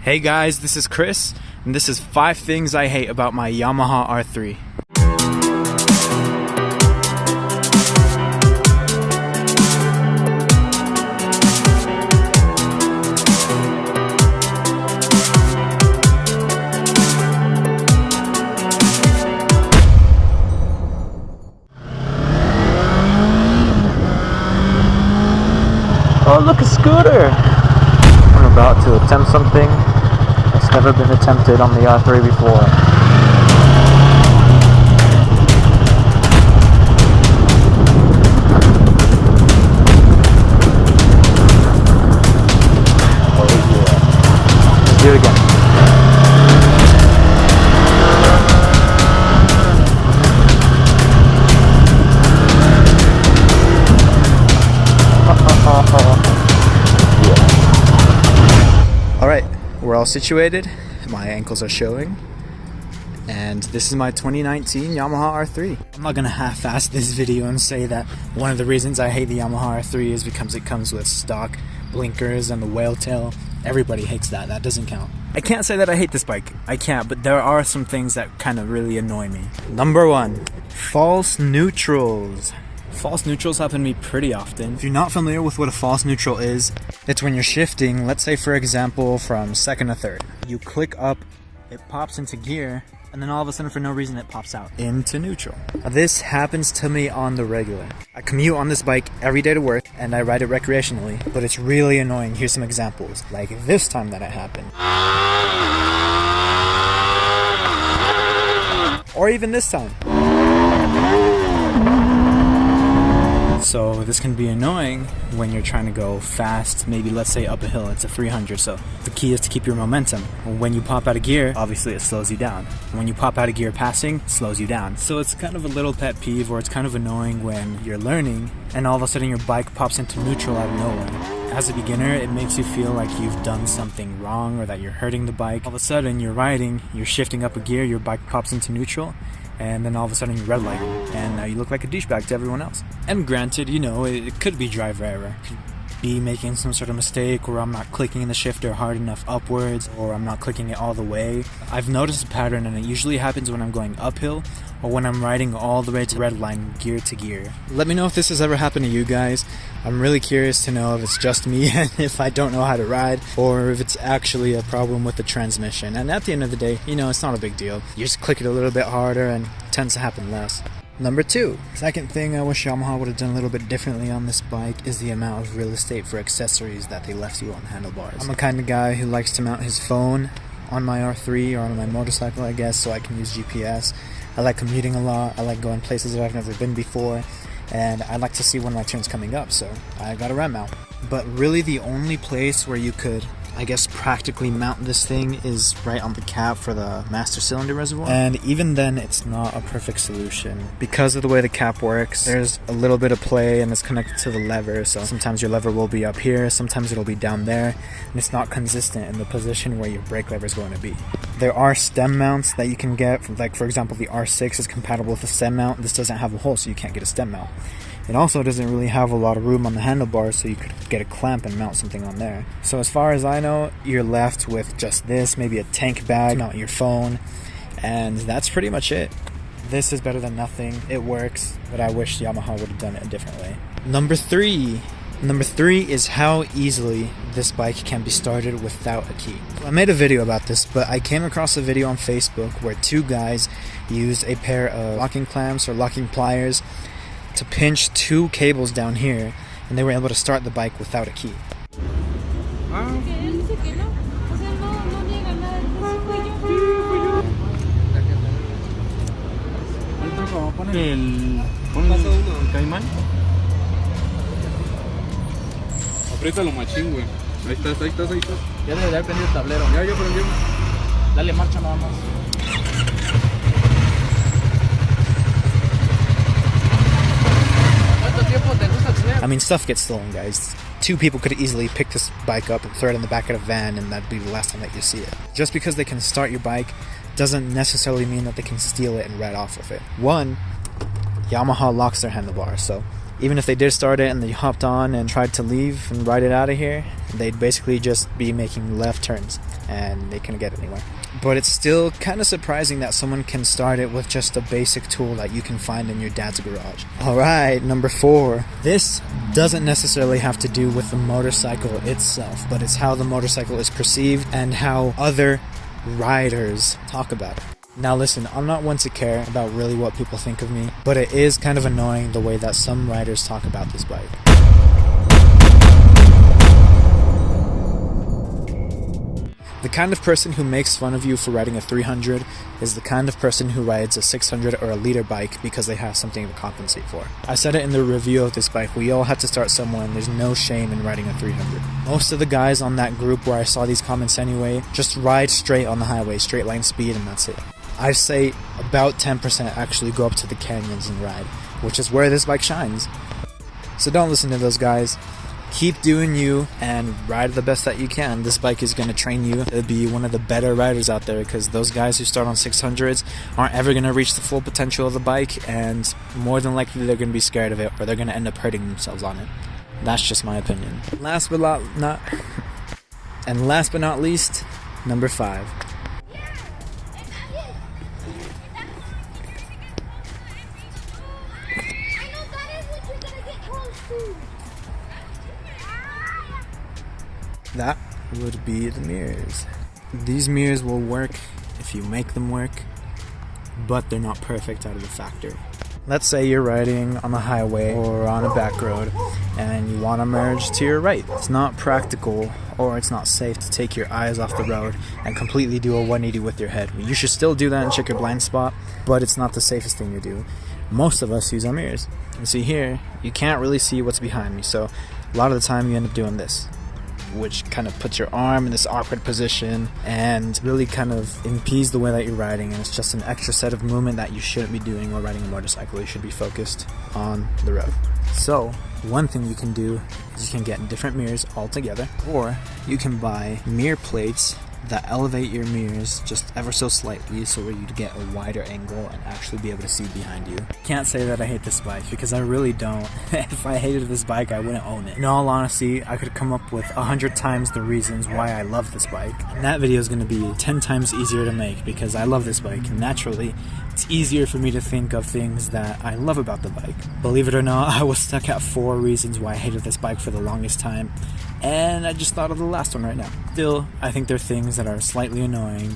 Hey guys, this is Chris, and this is 5 things I hate about my Yamaha R3. Oh, look, a scooter! I'm about to attempt something that's never been attempted on the R3 before. Oh yeah. Let's do it again. Alright, we're all situated, my ankles are showing, and this is my 2019 Yamaha R3. I'm not gonna half-ass this video and say that one of the reasons I hate the Yamaha R3 is because it comes with stock blinkers and the whale tail. Everybody hates that, that doesn't count. I can't say that I hate this bike, I can't, but there are some things that kind of really annoy me. Number 1, false neutrals. False neutrals happen to me pretty often. If you're not familiar with what a false neutral is, it's when you're shifting, let's say for example from second to third. You click up, it pops into gear, and then all of a sudden for no reason it pops out into neutral. This happens to me on the regular. I commute on this bike every day to work and I ride it recreationally, but it's really annoying. Here's some examples. Like this time that it happened. Or even this time. So this can be annoying when you're trying to go fast, maybe let's say up a hill, it's a 300, so the key is to keep your momentum. When you pop out of gear, obviously it slows you down. When you pop out of gear passing, it slows you down. So it's kind of a little pet peeve, or it's kind of annoying when you're learning and all of a sudden your bike pops into neutral out of nowhere. As a beginner, it makes you feel like you've done something wrong or that you're hurting the bike. All of a sudden you're riding, you're shifting up a gear, your bike pops into neutral, and then all of a sudden you red light, and now you look like a douchebag to everyone else. And granted, you know, it could be driver error. It could be making some sort of mistake, or I'm not clicking the shifter hard enough upwards, or I'm not clicking it all the way. I've noticed a pattern, and it usually happens when I'm going uphill, or when I'm riding all the way to red line, gear to gear. Let me know if this has ever happened to you guys. I'm really curious to know if it's just me and if I don't know how to ride, or if it's actually a problem with the transmission. And at the end of the day, you know, it's not a big deal. You just click it a little bit harder and it tends to happen less. Number 2, second thing I wish Yamaha would have done a little bit differently on this bike is the amount of real estate for accessories that they left you on handlebars. I'm the kind of guy who likes to mount his phone on my R3 or on my motorcycle, I guess, so I can use GPS. I like commuting a lot, I like going places that I've never been before, and I like to see when my turn's coming up, so I got a ram mount. But really the only place where you could, I guess, practically mount this thing is right on the cap for the master cylinder reservoir. And even then, it's not a perfect solution. Because of the way the cap works, there's a little bit of play and it's connected to the lever, so sometimes your lever will be up here, sometimes it'll be down there, and it's not consistent in the position where your brake lever is going to be. There are stem mounts that you can get, like for example the R6 is compatible with a stem mount. This doesn't have a hole, so you can't get a stem mount. It also doesn't really have a lot of room on the handlebars, so you could get a clamp and mount something on there. So as far as I know, you're left with just this, maybe a tank bag to mount your phone, and that's pretty much it. This is better than nothing. It works, but I wish Yamaha would have done it a different way. Number 3 is how easily this bike can be started without a key. I made a video about this, but I came across a video on Facebook where 2 guys used a pair of locking clamps or locking pliers to pinch 2 cables down here, and they were able to start the bike without a key. Apriétalo machín, güey. Ahí estás. Ya debe de haber prendido el tablero. Ya prendió. Dale marcha nada más. I mean, stuff gets stolen, guys. 2 people could easily pick this bike up and throw it in the back of a van, and that'd be the last time that you see it. Just because they can start your bike doesn't necessarily mean that they can steal it and ride off with it. 1, Yamaha locks their handlebars, so Even if they did start it and they hopped on and tried to leave and ride it out of here, they'd basically just be making left turns and they couldn't get anywhere. But it's still kind of surprising that someone can start it with just a basic tool that you can find in your dad's garage. Alright, number 4. This doesn't necessarily have to do with the motorcycle itself, but it's how the motorcycle is perceived and how other riders talk about it. Now listen, I'm not one to care about really what people think of me, but it is kind of annoying the way that some riders talk about this bike. The kind of person who makes fun of you for riding a 300 is the kind of person who rides a 600 or a liter bike because they have something to compensate for. I said it in the review of this bike, we all have to start somewhere and there's no shame in riding a 300. Most of the guys on that group where I saw these comments anyway, just ride straight on the highway, straight line speed, and that's it. I'd say about 10% actually go up to the canyons and ride, which is where this bike shines. So don't listen to those guys. Keep doing you and ride the best that you can. This bike is going to train you to be one of the better riders out there, because those guys who start on 600s aren't ever going to reach the full potential of the bike, and more than likely they're going to be scared of it or they're going to end up hurting themselves on it. That's just my opinion. Last but not least, number 5. That would be the mirrors. These mirrors will work if you make them work, but they're not perfect out of the factory. Let's say you're riding on the highway or on a back road and you want to merge to your right. It's not practical or it's not safe to take your eyes off the road and completely do a 180 with your head. You should still do that and check your blind spot, but it's not the safest thing to do. Most of us use our mirrors. And see here, you can't really see what's behind me, so a lot of the time you end up doing this, which kind of puts your arm in this awkward position and really kind of impedes the way that you're riding, and it's just an extra set of movement that you shouldn't be doing while riding a motorcycle. You should be focused on the road. So one thing you can do is you can get different mirrors altogether, or you can buy mirror plates that elevate your mirrors just ever so slightly so where you'd get a wider angle and actually be able to see behind you. Can't say that I hate this bike, because I really don't. If I hated this bike, I wouldn't own it. In all honesty, I could come up with 100 times the reasons why I love this bike, and that video is going to be 10 times easier to make because I love this bike, and naturally it's easier for me to think of things that I love about the bike. Believe it or not, I was stuck at 4 reasons why I hated this bike for the longest time, and I just thought of the last one right now. Still, I think there are things that are slightly annoying,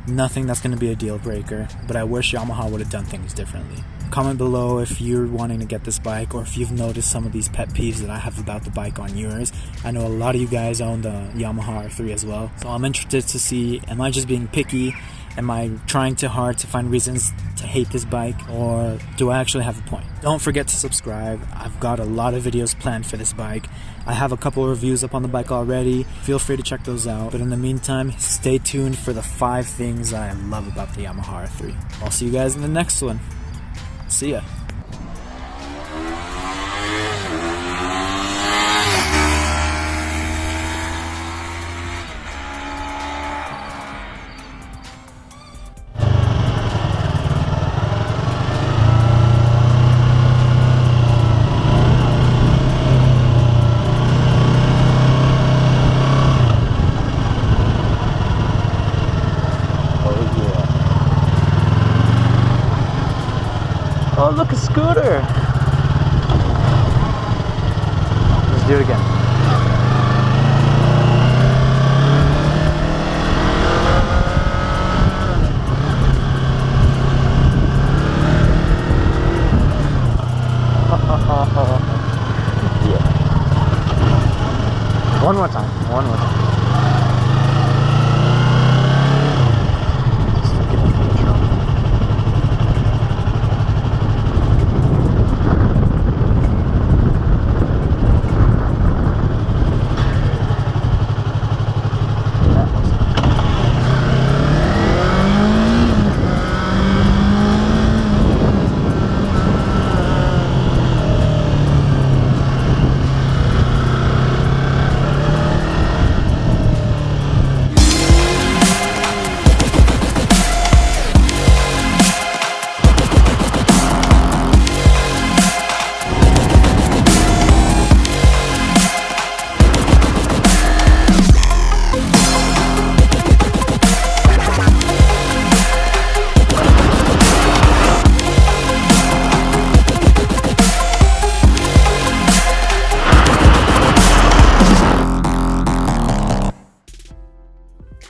nothing that's going to be a deal breaker, but I wish Yamaha would have done things differently. Comment below if you're wanting to get this bike, or if you've noticed some of these pet peeves that I have about the bike on yours. I know a lot of you guys own the Yamaha R3 as well, so I'm interested to see, am I just being picky? Am I trying too hard to find reasons to hate this bike, or do I actually have a point? Don't forget to subscribe. I've got a lot of videos planned for this bike. I have a couple of reviews up on the bike already. Feel free to check those out. But in the meantime, stay tuned for the 5 things I love about the Yamaha R3. I'll see you guys in the next one. See ya. Oh, look, a scooter! Let's do it again. Yeah. One more time.